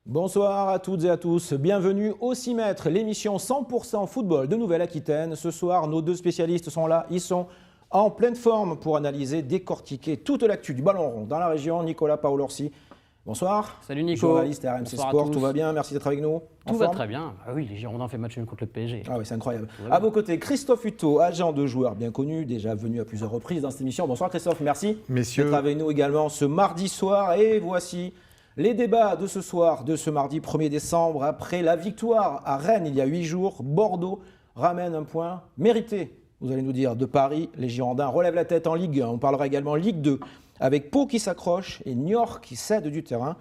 Bonsoir à toutes et à tous, bienvenue au 6 mètres, l'émission 100% football de Nouvelle-Aquitaine. Ce soir, nos deux spécialistes sont là, ils sont en pleine forme pour analyser, décortiquer toute l'actu du ballon rond dans la région. Nicolas Paolorsi, bonsoir. Salut Nico. Journaliste à RMC Bonsoir Sport, à tout va bien, merci d'être avec nous. Tout va très bien. Ah oui, les Girondins ont fait match nul contre le PSG. Ah oui, c'est incroyable. À vos côtés, Christophe Hutto, agent de joueur bien connu, déjà venu à plusieurs reprises dans cette émission. Bonsoir Christophe, merci d'être avec nous également ce mardi soir. Et voici les débats de ce soir, de ce mardi 1er décembre, après la victoire à Rennes il y a 8 jours, Bordeaux ramène un point mérité, vous allez nous dire, de Paris. Les Girondins relèvent la tête en Ligue 1, on parlera également Ligue 2, avec Pau qui s'accroche et Niort qui cède du terrain.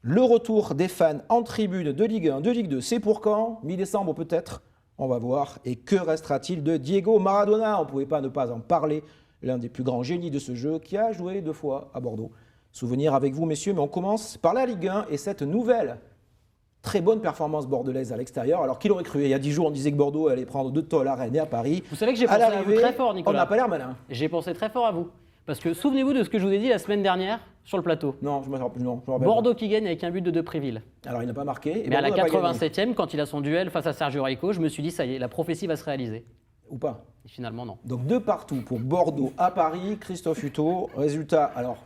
Le retour des fans en tribune de Ligue 1, de Ligue 2, c'est pour quand? Mi-décembre peut-être, on va voir. Et que restera-t-il de Diego Maradona? On ne pouvait pas ne pas en parler, l'un des plus grands génies de ce jeu qui a joué 2 fois à Bordeaux. Souvenir avec vous, messieurs, mais on commence par la Ligue 1 et cette nouvelle très bonne performance bordelaise à l'extérieur. Alors, qui l'aurait cru? Il y a 10 jours, on disait que Bordeaux allait prendre 2 tolls à Rennes et à Paris. Vous savez que j'ai pensé à vous très fort, Nicolas. On n'a pas l'air malin. J'ai pensé très fort à vous. Parce que souvenez-vous de ce que je vous ai dit la semaine dernière sur le plateau. Non, je me rappelle. Non, je me rappelle Bordeaux pas. qui gagne avec un but de Depréville. Alors, il n'a pas marqué. Mais à la 87e, quand il a son duel face à Sergio Rico, je me suis dit, ça y est, la prophétie va se réaliser. Ou pas? Et finalement, non. Donc, de partout pour Bordeaux à Paris. Christophe Hutto, résultat, alors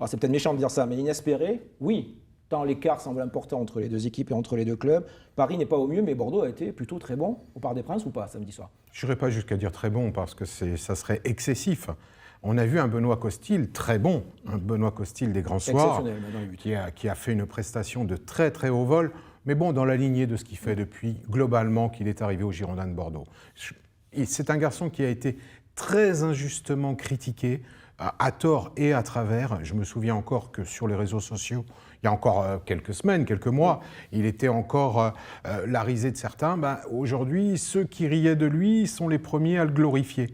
c'est peut-être méchant de dire ça, mais inespéré, oui. Tant l'écart semble important entre les deux équipes et entre les deux clubs. Paris n'est pas au mieux, mais Bordeaux a été plutôt très bon au Parc des Princes ou pas samedi soir? Je n'irais pas jusqu'à dire très bon parce que ça serait excessif. On a vu un Benoît Costil très bon, un Benoît Costil des grands soirs, qui a fait une prestation de très très haut vol, mais bon, dans la lignée de ce qu'il fait depuis globalement qu'il est arrivé aux Girondins de Bordeaux. C'est un garçon qui a été très injustement critiqué, à tort et à travers. Je me souviens encore que sur les réseaux sociaux, il y a encore quelques semaines, quelques mois, il était encore la risée de certains. Aujourd'hui, ceux qui riaient de lui sont les premiers à le glorifier.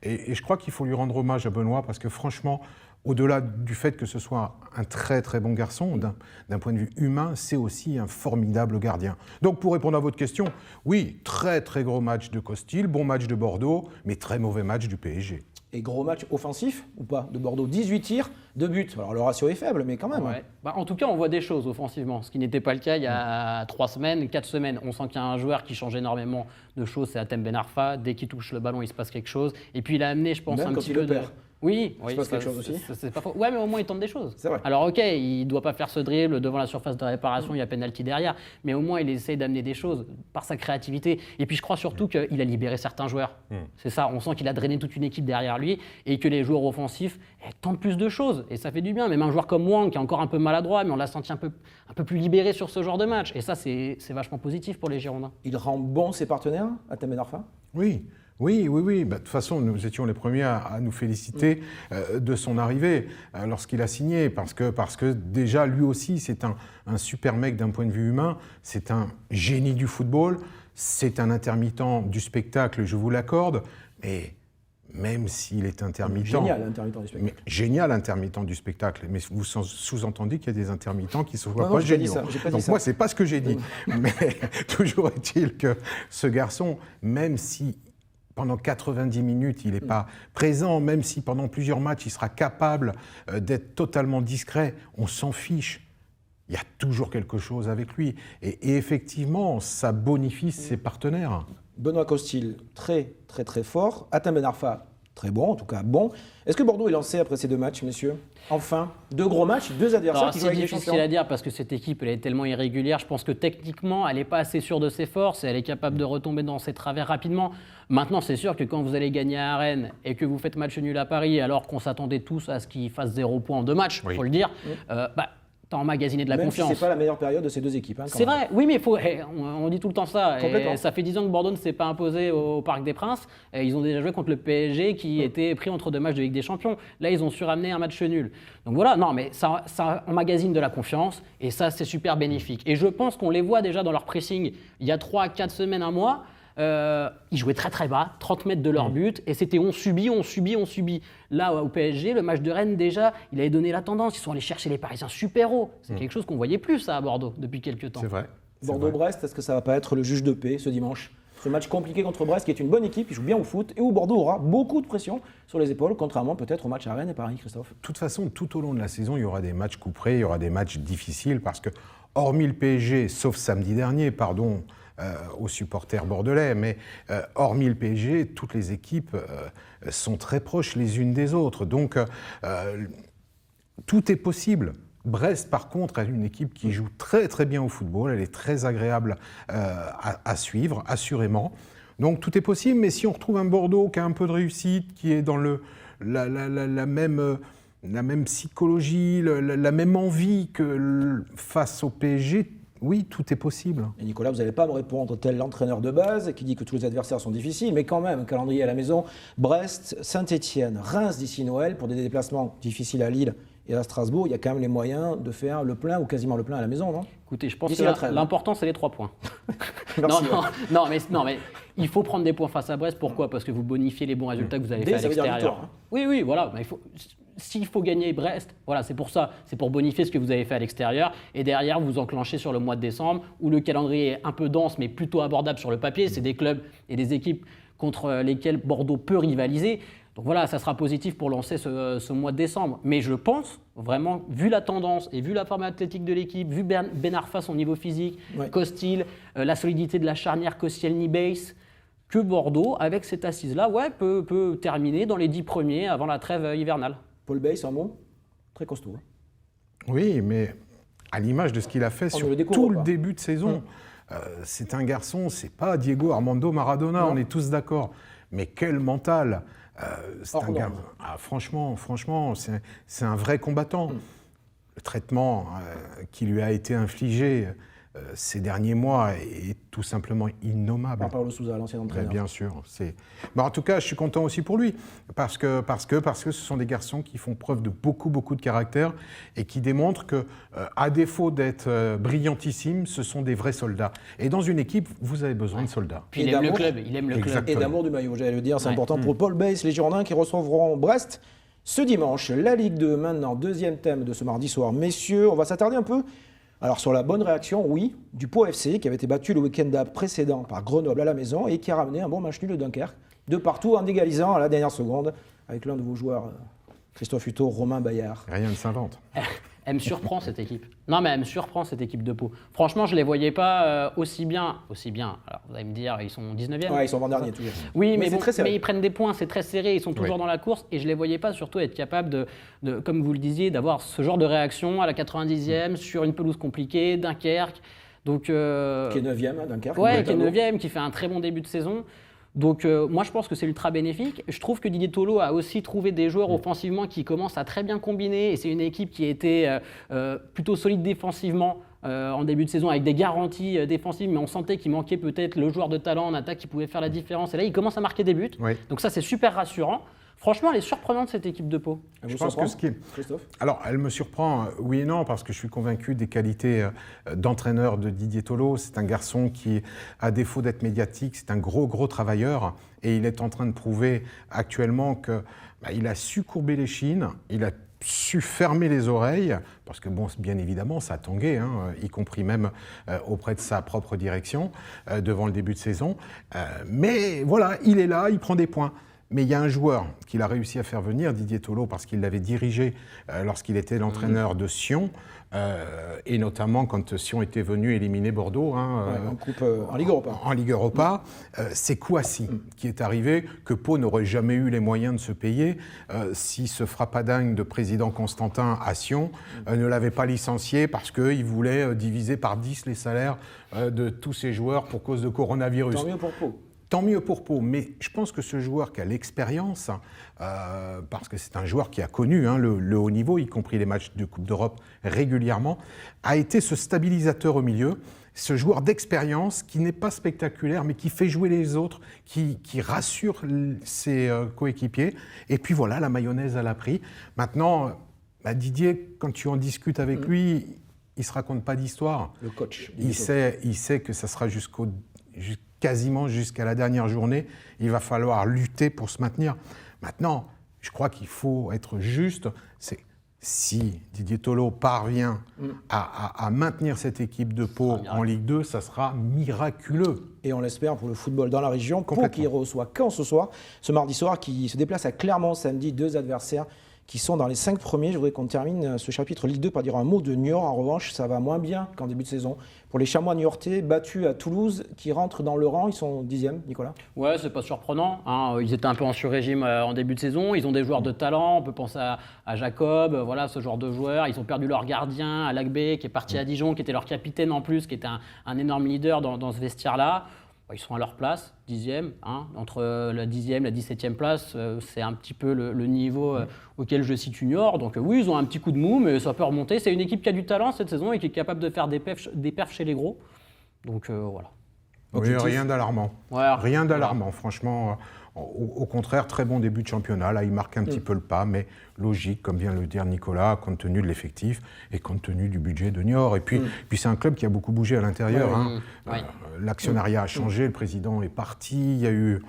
Et je crois qu'il faut lui rendre hommage à Benoît parce que franchement, au-delà du fait que ce soit un très très bon garçon, d'un point de vue humain, c'est aussi un formidable gardien. Donc pour répondre à votre question, oui, très très gros match de Costil, bon match de Bordeaux, mais très mauvais match du PSG. Et gros match offensif ou pas de Bordeaux? 18 tirs, 2 buts. Alors le ratio est faible, mais quand même. Ouais. En tout cas, on voit des choses offensivement, ce qui n'était pas le cas il y a 3 semaines, 4 semaines. On sent qu'il y a un joueur qui change énormément de choses, c'est Hatem Ben Arfa. Dès qu'il touche le ballon, il se passe quelque chose. Et puis il a amené, je pense, même un quand petit il peu le perd. Oui, il se passe quelque chose aussi. C'est pas faux. Ouais, mais au moins il tente des choses. C'est vrai. Alors ok, il ne doit pas faire ce dribble devant la surface de réparation, il y a penalty derrière, mais au moins il essaye d'amener des choses par sa créativité. Et puis je crois surtout qu'il a libéré certains joueurs. C'est ça, on sent qu'il a drainé toute une équipe derrière lui et que les joueurs offensifs tentent plus de choses. Et ça fait du bien. Même un joueur comme Wang qui est encore un peu maladroit, mais on l'a senti un peu plus libéré sur ce genre de match. Et ça, c'est vachement positif pour les Girondins. Il rend bon ses partenaires, Hatem Ben Arfa? Oui. De toute façon, nous étions les premiers à nous féliciter de son arrivée lorsqu'il a signé, parce que déjà, lui aussi, c'est un super mec d'un point de vue humain, c'est un génie du football, c'est un intermittent du spectacle, je vous l'accorde, mais même s'il est intermittent... Génial, intermittent du spectacle. Génial, intermittent du spectacle, mais vous sous-entendez qu'il y a des intermittents qui ne sont pas géniaux. Donc moi, ce n'est pas ce que j'ai dit. Mais toujours est-il que ce garçon, même si... pendant 90 minutes, il n'est pas présent, même si pendant plusieurs matchs, il sera capable d'être totalement discret, on s'en fiche. Il y a toujours quelque chose avec lui. Et effectivement, ça bonifie ses partenaires. Benoît Costil, très très très fort. Hatem Ben Arfa, très bon, en tout cas bon. Est-ce que Bordeaux est lancé après ces 2 matchs, messieurs? Enfin, 2 gros matchs, 2 adversaires qui jouent avec les champions. C'est difficile à dire parce que cette équipe elle est tellement irrégulière. Je pense que techniquement, elle n'est pas assez sûre de ses forces et elle est capable de retomber dans ses travers rapidement. Maintenant, c'est sûr que quand vous allez gagner à Rennes et que vous faites match nul à Paris, alors qu'on s'attendait tous à ce qu'il fasse 0 points en 2 matchs, il faut le dire, t'as emmagasiné de la confiance. Même si ce n'est pas la meilleure période de ces 2 équipes. C'est vrai, oui, mais on dit tout le temps ça. Et ça fait 10 ans que Bordeaux ne s'est pas imposé au Parc des Princes. Et ils ont déjà joué contre le PSG qui était pris entre 2 matchs de Ligue des Champions. Là, ils ont su ramener un match nul. Donc voilà, non, mais ça emmagasine de la confiance et ça, c'est super bénéfique. Et je pense qu'on les voit déjà dans leur pressing il y a 3 à 4 semaines, un mois. Ils jouaient très très bas, 30 mètres de leur but, et c'était on subit. Là, au PSG, le match de Rennes, déjà, il avait donné la tendance. Ils sont allés chercher les Parisiens super haut. C'est quelque chose qu'on voyait plus, ça, à Bordeaux, depuis quelques temps. C'est vrai. Bordeaux-Brest, est-ce que ça ne va pas être le juge de paix ce dimanche ? Ce match compliqué contre Brest, qui est une bonne équipe, qui joue bien au foot, et où Bordeaux aura beaucoup de pression sur les épaules, contrairement peut-être au match à Rennes et Paris, Christophe. De toute façon, tout au long de la saison, il y aura des matchs couperés, il y aura des matchs difficiles, parce que, hormis le PSG, sauf samedi dernier, pardon aux supporters bordelais, mais hormis le PSG, toutes les équipes sont très proches les unes des autres. Donc, tout est possible. Brest, par contre, est une équipe qui joue très très bien au football, elle est très agréable à suivre, assurément. Donc tout est possible, mais si on retrouve un Bordeaux qui a un peu de réussite, qui est dans la même psychologie, la même envie que face au PSG, oui, tout est possible. Et Nicolas, vous n'allez pas me répondre tel l'entraîneur de base qui dit que tous les adversaires sont difficiles, mais quand même, un calendrier à la maison, Brest, Saint-Etienne, Reims d'ici Noël, pour des déplacements difficiles à Lille et à Strasbourg, il y a quand même les moyens de faire le plein ou quasiment le plein à la maison, non ? Écoutez, je pense que l'important, c'est les 3 points. non, mais il faut prendre des points face à Brest. Pourquoi ? Parce que vous bonifiez les bons résultats que vous avez fait à l'extérieur. Victoire, hein. Oui, voilà. Mais s'il faut gagner Brest, voilà, c'est pour ça. C'est pour bonifier ce que vous avez fait à l'extérieur. Et derrière, vous enclenchez sur le mois de décembre, où le calendrier est un peu dense, mais plutôt abordable sur le papier. C'est des clubs et des équipes contre lesquelles Bordeaux peut rivaliser. Donc voilà, ça sera positif pour lancer ce mois de décembre. Mais je pense vraiment, vu la tendance et vu la forme athlétique de l'équipe, vu Ben Arfa, son niveau physique, Costil, la solidité de la charnière Koscielny-Bass, que Bordeaux, avec cette assise-là, peut terminer dans les 10 premiers avant la trêve hivernale. Paul Bass, un mot très costaud. Oui, mais à l'image de ce qu'il a fait sur tout le début de saison, c'est un garçon, c'est pas Diego Armando Maradona, on est tous d'accord. Mais quel mental! C'est un gars, franchement, c'est un vrai combattant. Le traitement qui lui a été infligé ces derniers mois est tout simplement innommable. Par Paulo Sousa, l'ancien entraîneur. Bien sûr. En tout cas, je suis content aussi pour lui, parce que ce sont des garçons qui font preuve de beaucoup de caractère et qui démontrent que, à défaut d'être brillantissimes, ce sont des vrais soldats. Et dans une équipe, vous avez besoin de soldats. Puis il aime le club. Et d'amour du maillot, j'allais le dire, c'est important pour Paul Bass, les Girondins qui recevront Brest ce dimanche. La Ligue 2, maintenant, deuxième thème de ce mardi soir. Messieurs, on va s'attarder un peu. Alors sur la bonne réaction, oui, du Pau FC qui avait été battu le week-end précédent par Grenoble à la maison et qui a ramené un bon match nul de Dunkerque, de partout en égalisant à la dernière seconde avec l'un de vos joueurs, Christophe Hutto, Romain Bayard. Rien ne s'invente. Elle me surprend cette équipe. Non mais elle me surprend cette équipe de Pau. Franchement, je ne les voyais pas aussi bien. Alors vous allez me dire, ils sont 19e. Ouais, ils sont avant-derniers toujours. Oui, mais ils prennent des points, c'est très serré, ils sont toujours dans la course et je ne les voyais pas surtout être capables de, comme vous le disiez, d'avoir ce genre de réaction à la 90e sur une pelouse compliquée, Dunkerque. Donc, qui est 9e, Dunkerque. Oui, qui est 9e, qui fait un très bon début de saison. Donc moi je pense que c'est ultra bénéfique. Je trouve que Didier Tolo a aussi trouvé des joueurs offensivement qui commencent à très bien combiner et c'est une équipe qui a été plutôt solide défensivement en début de saison avec des garanties défensives, mais on sentait qu'il manquait peut-être le joueur de talent en attaque qui pouvait faire la différence et là il commence à marquer des buts. Donc ça c'est super rassurant. Franchement, elle est surprenante cette équipe de Pau. Je pense que Christophe ? Alors, elle me surprend, oui et non, parce que je suis convaincu des qualités d'entraîneur de Didier Tolo. C'est un garçon qui, à défaut d'être médiatique, c'est un gros travailleur. Et il est en train de prouver actuellement qu'il a su courber les chines, il a su fermer les oreilles, parce que, bon, bien évidemment, ça a tangué, y compris même auprès de sa propre direction, devant le début de saison. Mais voilà, il est là, il prend des points. Mais il y a un joueur qu'il a réussi à faire venir, Didier Tolo, parce qu'il l'avait dirigé lorsqu'il était l'entraîneur de Sion, et notamment quand Sion était venu éliminer Bordeaux. En Ligue Europa. En Ligue Europa. C'est Kouassi qui est arrivé, que Pau n'aurait jamais eu les moyens de se payer si ce frappadingue de président Constantin à Sion ne l'avait pas licencié parce qu'il voulait diviser par 10 les salaires de tous ses joueurs pour cause de coronavirus. Tant mieux pour Pau. Tant mieux pour Pau, mais je pense que ce joueur qui a l'expérience, parce que c'est un joueur qui a connu le haut niveau, y compris les matchs de Coupe d'Europe régulièrement, a été ce stabilisateur au milieu, ce joueur d'expérience qui n'est pas spectaculaire, mais qui fait jouer les autres, qui rassure ses coéquipiers. Et puis voilà, la mayonnaise, elle a pris. Maintenant, Didier, quand tu en discutes avec lui, il ne se raconte pas d'histoire. Le coach. Il sait que ça sera quasiment jusqu'à la dernière journée, il va falloir lutter pour se maintenir. Maintenant, je crois qu'il faut être juste. si Didier Tolo parvient à maintenir cette équipe de Pau en Ligue 2, ça sera miraculeux. Et on l'espère pour le football dans la région. Pau qui reçoit Caen ce mardi soir, qui se déplace à Clermont samedi, 2 adversaires qui sont dans les 5 premiers. Je voudrais qu'on termine ce chapitre Ligue 2 par dire un mot de Niort. En revanche, ça va moins bien qu'en début de saison. Pour les Chamois niortais, battus à Toulouse, qui rentrent dans le rang, ils sont 10e, Nicolas. Ouais, c'est pas surprenant. Ils étaient un peu en sur-régime en début de saison. Ils ont des joueurs de talent. On peut penser à Jacob, voilà, ce genre de joueurs. Ils ont perdu leur gardien, Alagbé, qui est parti à Dijon, qui était leur capitaine en plus, qui était un énorme leader dans ce vestiaire-là. Ils sont à leur place, 10e. Entre la 10e et la 17e place, c'est un petit peu le niveau auquel je situe Niort. Donc oui, ils ont un petit coup de mou, mais ça peut remonter. C'est une équipe qui a du talent cette saison et qui est capable de faire des perfs chez les gros. Donc voilà. Oui, rien d'alarmant. Ouais, rien d'alarmant, franchement. Au contraire, très bon début de championnat. Là, il marque un petit peu le pas, mais logique, comme vient de le dire Nicolas, compte tenu de l'effectif et compte tenu du budget de Niort. Et puis c'est un club qui a beaucoup bougé à l'intérieur. L'actionnariat a changé, le président est parti. Il y a eu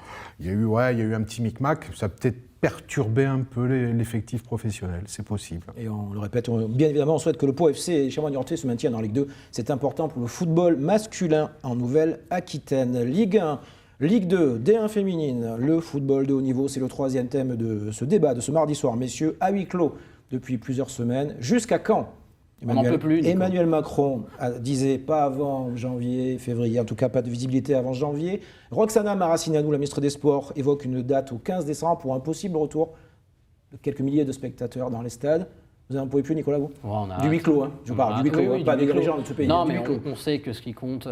un petit micmac. Ça a peut-être perturbé un peu l'effectif professionnel, c'est possible. Et on le répète, bien évidemment, on souhaite que le Pau FC et les Chamois niortais se maintiennent en Ligue 2. C'est important pour le football masculin en Nouvelle-Aquitaine. Ligue 1. Ligue 2, D1 féminine, le football de haut niveau, c'est le 3e thème de ce débat de ce mardi soir, messieurs, à huis clos depuis plusieurs semaines. Jusqu'à quand Emmanuel Macron disait pas avant janvier, février, en tout cas pas de visibilité avant janvier. Roxana Maracineanu, la ministre des Sports, évoque une date au 15 décembre pour un possible retour de quelques milliers de spectateurs dans les stades. Vous n'en pouvez plus, Nicolas, vous Du huis clos, je parle, du huis clos, pas des dirigeants de ce pays. Non, mais on sait que ce qui compte,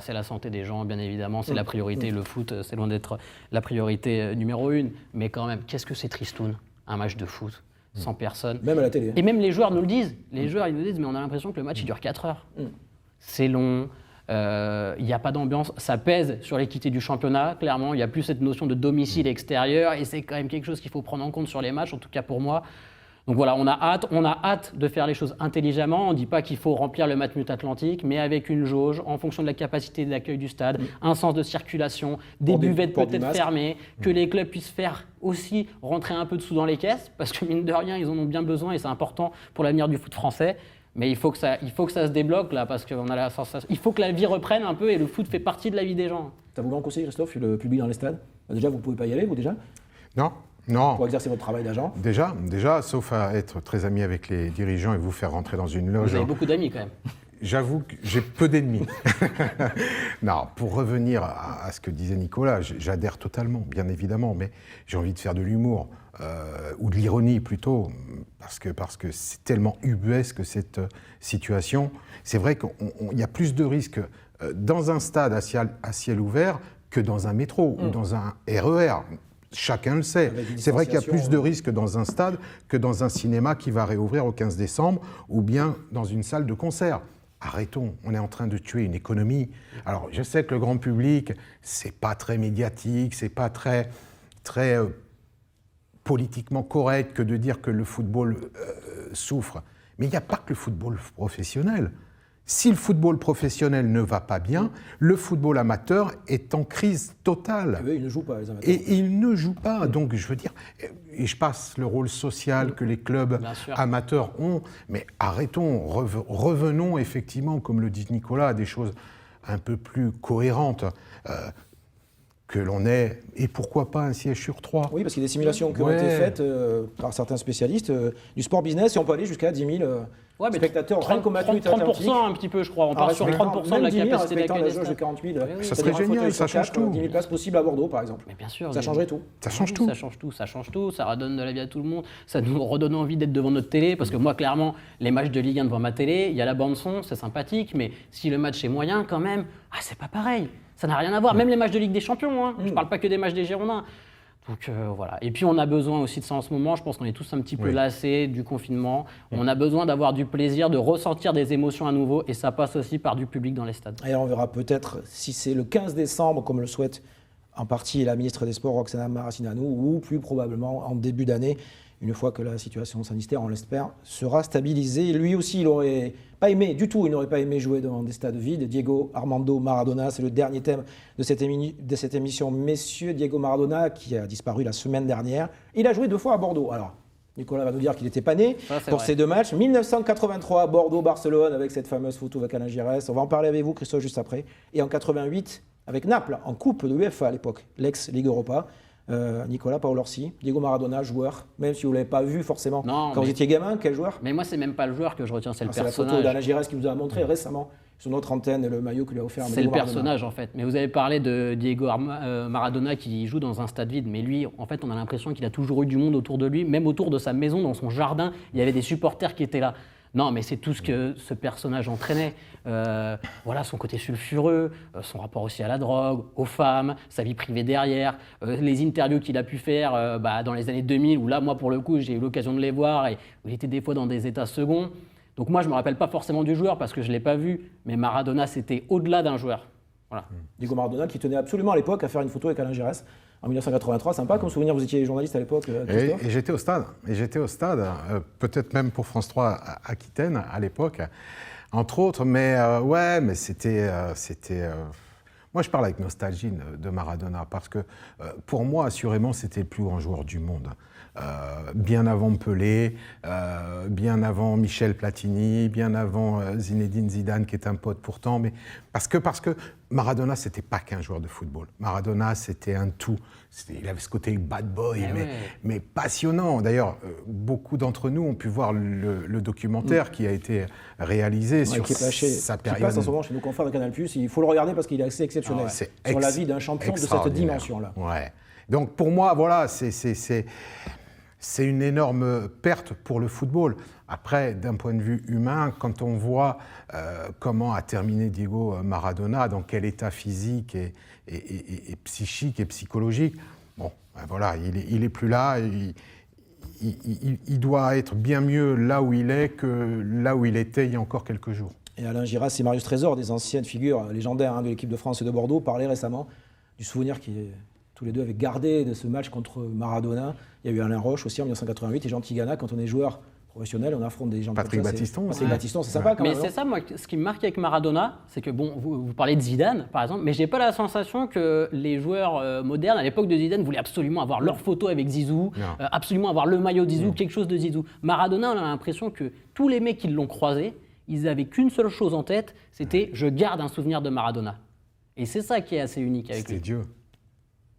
c'est la santé des gens, bien évidemment, c'est la priorité. Le foot, c'est loin d'être la priorité numéro 1. Mais quand même, qu'est-ce que c'est tristoun, un match de foot, sans personne. Même à la télé. Et même les joueurs nous le disent. Les joueurs, ils nous disent, mais on a l'impression que le match, il dure 4 heures. C'est long. Il n'y a pas d'ambiance, ça pèse sur l'équité du championnat, clairement. Il n'y a plus cette notion de domicile extérieur et c'est quand même quelque chose qu'il faut prendre en compte sur les matchs, en tout cas pour moi. Donc voilà, on a hâte de faire les choses intelligemment. On ne dit pas qu'il faut remplir le Matmut Atlantique, mais avec une jauge, en fonction de la capacité d'accueil du stade, un sens de circulation, des buvettes peut-être fermées, que les clubs puissent faire aussi rentrer un peu de sous dans les caisses, parce que mine de rien, ils en ont bien besoin et c'est important pour l'avenir du foot français. Mais il faut que ça se débloque là, parce qu'on a la sensation. Il faut que la vie reprenne un peu et le foot fait partie de la vie des gens. Ça vous manque aussi, Christophe, le public dans les stades ? Déjà, vous ne pouvez pas y aller, vous déjà ? Non. Pour exercer votre travail d'agent ? Déjà, sauf à être très ami avec les dirigeants et vous faire rentrer dans une loge. Vous avez beaucoup d'amis quand même. J'avoue que j'ai peu d'ennemis. Non, pour revenir à ce que disait Nicolas, j'adhère totalement, bien évidemment, mais j'ai envie de faire de l'humour, ou de l'ironie plutôt, parce que c'est tellement ubuesque cette situation. C'est vrai qu'il y a plus de risques dans un stade à ciel ouvert que dans un métro ou dans un RER. Chacun le sait. C'est vrai qu'il y a plus de risques dans un stade que dans un cinéma qui va réouvrir au 15 décembre ou bien dans une salle de concert. Arrêtons, on est en train de tuer une économie. Alors, je sais que le grand public, c'est pas très médiatique, c'est pas très politiquement correct que de dire que le football souffre. Mais il n'y a pas que le football professionnel. Si le football professionnel ne va pas bien, le football amateur est en crise totale. Et ils ne jouent pas, les amateurs. Et ils ne jouent pas. Donc, je veux dire, et je passe le rôle social que les clubs amateurs ont, mais arrêtons, revenons effectivement, comme le dit Nicolas, à des choses un peu plus cohérentes. Que l'on ait, et pourquoi pas un siège sur 3. Oui, parce qu'il y a des simulations qui ont été faites par certains spécialistes du sport business, et on peut aller jusqu'à 10 000 spectateurs. 30% un petit peu, je crois. On part sur 30% de la capacité d'accueil des stades. De 40 000. Ça serait génial, ça change tout. 10 000 places possibles à Bordeaux, par exemple. Mais bien sûr. Ça changerait tout. Ça change tout. Ça change tout. Ça redonne de la vie à tout le monde. Ça nous redonne envie d'être devant notre télé. Parce que moi, clairement, les matchs de Ligue 1 devant ma télé, il y a la bande-son, c'est sympathique. Mais si le match est moyen, quand même, c'est pas pareil. Ça n'a rien à voir. Même les matchs de Ligue des Champions. Je ne parle pas que des matchs des Girondins. Donc voilà. Et puis on a besoin aussi de ça en ce moment. Je pense qu'on est tous un petit peu lassés du confinement. On a besoin d'avoir du plaisir, de ressentir des émotions à nouveau. Et ça passe aussi par du public dans les stades. Et on verra peut-être si c'est le 15 décembre, comme le souhaite en partie la ministre des Sports, Roxana Maracineanu, ou plus probablement en début d'année, une fois que la situation sanitaire, on l'espère, sera stabilisée. Lui aussi, il n'aurait pas aimé jouer dans des stades vides. Diego Armando Maradona, c'est le dernier thème de cette émission. Messieurs, Diego Maradona, qui a disparu la semaine dernière, il a joué 2 fois à Bordeaux. Alors, Nicolas va nous dire qu'il n'était pas né pour ces 2 matchs. 1983, Bordeaux-Barcelone avec cette fameuse photo avec Alain Giresse. On va en parler avec vous, Christophe, juste après. Et en 88, avec Naples, en coupe de l'UEFA à l'époque, l'ex-Ligue Europa. Nicolas Paolorsi, Diego Maradona, joueur, même si vous ne l'avez pas vu forcément quand vous étiez gamin, quel joueur? Mais moi, c'est même pas le joueur que je retiens, c'est le personnage. C'est la photo d'Alain Giresse qui vous a montré récemment sur notre antenne le maillot que lui a offert Diego Maradona. C'est le personnage en fait. Mais vous avez parlé de Diego Maradona qui joue dans un stade vide, mais lui, en fait, on a l'impression qu'il a toujours eu du monde autour de lui, même autour de sa maison, dans son jardin, il y avait des supporters qui étaient là. Non, mais c'est tout ce que ce personnage entraînait. Voilà, son côté sulfureux, son rapport aussi à la drogue, aux femmes, sa vie privée derrière, les interviews qu'il a pu faire dans les années 2000, où là, moi, pour le coup, j'ai eu l'occasion de les voir, et où il était des fois dans des états seconds. Donc moi, je ne me rappelle pas forcément du joueur, parce que je ne l'ai pas vu, mais Maradona, c'était au-delà d'un joueur. Voilà. Diego Maradona qui tenait absolument à l'époque à faire une photo avec Alain Giresse. En 1983, sympa comme souvenir, vous étiez journaliste à l'époque, et j'étais au stade, peut-être même pour France 3 Aquitaine à l'époque, entre autres, mais c'était... Moi, je parle avec nostalgie de Maradona, parce que pour moi, assurément, c'était le plus grand joueur du monde. Bien avant Pelé, bien avant Michel Platini, bien avant Zinedine Zidane, qui est un pote pourtant, mais parce que Maradona, c'était pas qu'un joueur de football. Maradona, c'était un tout. Il avait ce côté bad boy, mais passionnant. D'ailleurs, beaucoup d'entre nous ont pu voir le documentaire qui a été réalisé sur sa période. Qui passe en ce moment chez nos confrères de Canal+. Il faut le regarder parce qu'il est assez exceptionnel sur la vie d'un champion de cette dimension-là. Ouais. Donc pour moi, voilà, c'est une énorme perte pour le football. Après, d'un point de vue humain, quand on voit comment a terminé Diego Maradona, dans quel état physique et psychique et psychologique, voilà, il est plus là. Il doit être bien mieux là où il est que là où il était il y a encore quelques jours. Et Alain Giresse et Marius Trésor, des anciennes figures légendaires de l'équipe de France et de Bordeaux, parlaient récemment du souvenir tous les deux avaient gardé de ce match contre Maradona. Il y a eu Alain Roche aussi en 1988 et Jean Tigana. Quand on est joueur professionnel, on affronte des gens Patrick Battiston. Patrick Battiston, c'est sympa quand même. Mais c'est ça, moi, ce qui me marque avec Maradona, c'est que, vous parlez de Zidane, par exemple, mais j'ai pas la sensation que les joueurs modernes, à l'époque de Zidane, voulaient absolument avoir leur photo avec Zizou, absolument avoir le maillot de Zizou, quelque chose de Zizou. Maradona, on a l'impression que tous les mecs qui l'ont croisé, ils avaient qu'une seule chose en tête, c'était « je garde un souvenir de Maradona ». Et c'est ça qui est assez unique avec lui. C'était Dieu.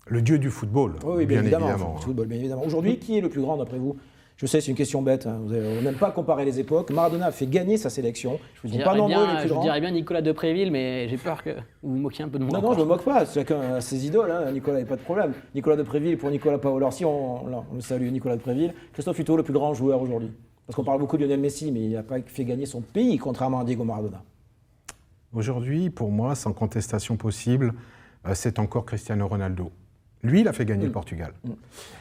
Le dieu du football, oui, bien évidemment. Football, bien évidemment. Aujourd'hui, qui est le plus grand d'après vous? Je sais, c'est une question bête. On n'aime pas comparer les époques. Maradona a fait gagner sa sélection. Je dirais bien Nicolas Depréville, mais j'ai peur que vous vous moquiez un peu de moi. Non, je ne me moque pas. Chacun a ses idoles. Nicolas, il n'y a pas de problème. Nicolas Depréville pour Nicolas Paolorsi, on le salue, Nicolas Depréville. Christophe Hutto, le plus grand joueur aujourd'hui. Parce qu'on parle beaucoup de Lionel Messi, mais il n'a pas fait gagner son pays, contrairement à Diego Maradona. Aujourd'hui, pour moi, sans contestation possible, c'est encore Cristiano Ronaldo. Lui, il a fait gagner le Portugal.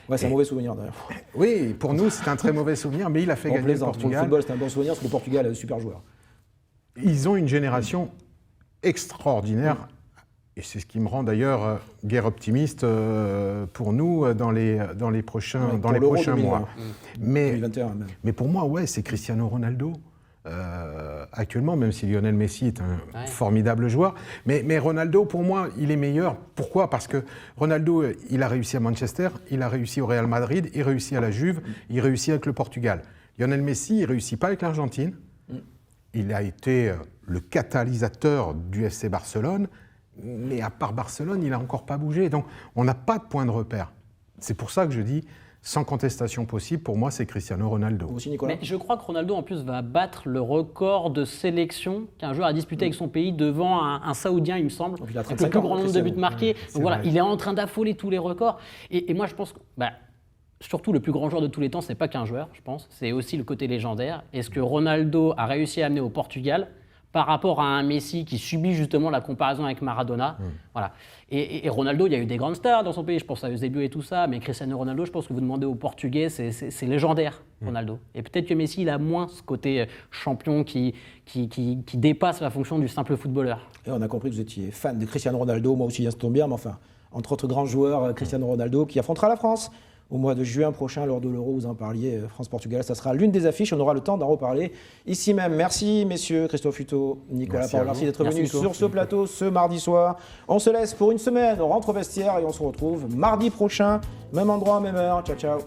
Ouais, c'est un mauvais souvenir d'ailleurs. Oui, pour nous, c'est un très mauvais souvenir, mais il a fait gagner le Portugal. Pour le football, c'est un bon souvenir, parce que le Portugal est un super joueur. Ils ont une génération extraordinaire, et c'est ce qui me rend d'ailleurs guère optimiste pour nous dans les prochains mois. Mais pour moi, c'est Cristiano Ronaldo. Actuellement, même si Lionel Messi est un formidable joueur, mais Ronaldo, pour moi, il est meilleur. Pourquoi? Parce que Ronaldo, il a réussi à Manchester, il a réussi au Real Madrid, il réussit à la Juve, il réussit avec le Portugal. Lionel Messi, il ne réussit pas avec l'Argentine. Il a été le catalyseur du FC Barcelone, mais à part Barcelone, il n'a encore pas bougé. Donc, on n'a pas de point de repère. C'est pour ça que je dis, sans contestation possible, pour moi, c'est Cristiano Ronaldo. Aussi, Nicolas. Mais je crois que Ronaldo, en plus, va battre le record de sélection qu'un joueur a disputé avec son pays devant un Saoudien, il me semble. Donc, il a avec le plus grand nombre de buts marqués. Donc voilà, vrai. il est en train d'affoler tous les records. Et moi, je pense que, surtout, le plus grand joueur de tous les temps, c'est pas qu'un joueur, je pense. C'est aussi le côté légendaire. Et ce que Ronaldo a réussi à amener au Portugal, par rapport à un Messi qui subit justement la comparaison avec Maradona. Voilà. Et Ronaldo, il y a eu des grandes stars dans son pays, je pense à Eusebio et tout ça, mais Cristiano Ronaldo, je pense que vous demandez aux Portugais, c'est légendaire, Ronaldo. Et peut-être que Messi, il a moins ce côté champion qui dépasse la fonction du simple footballeur. Et on a compris que vous étiez fan de Cristiano Ronaldo, moi aussi, ça tombe bien, mais enfin, entre autres grands joueurs, Cristiano Ronaldo, qui affrontera la France au mois de juin prochain, lors de l'Euro, vous en parliez, France-Portugal, ça sera l'une des affiches, on aura le temps d'en reparler ici même. Merci messieurs, Christophe Hutto, Nicolas Paolorsi d'être venus sur ce plateau ce mardi soir. On se laisse pour une semaine, on rentre au vestiaire et on se retrouve mardi prochain, même endroit, même heure. Ciao, ciao.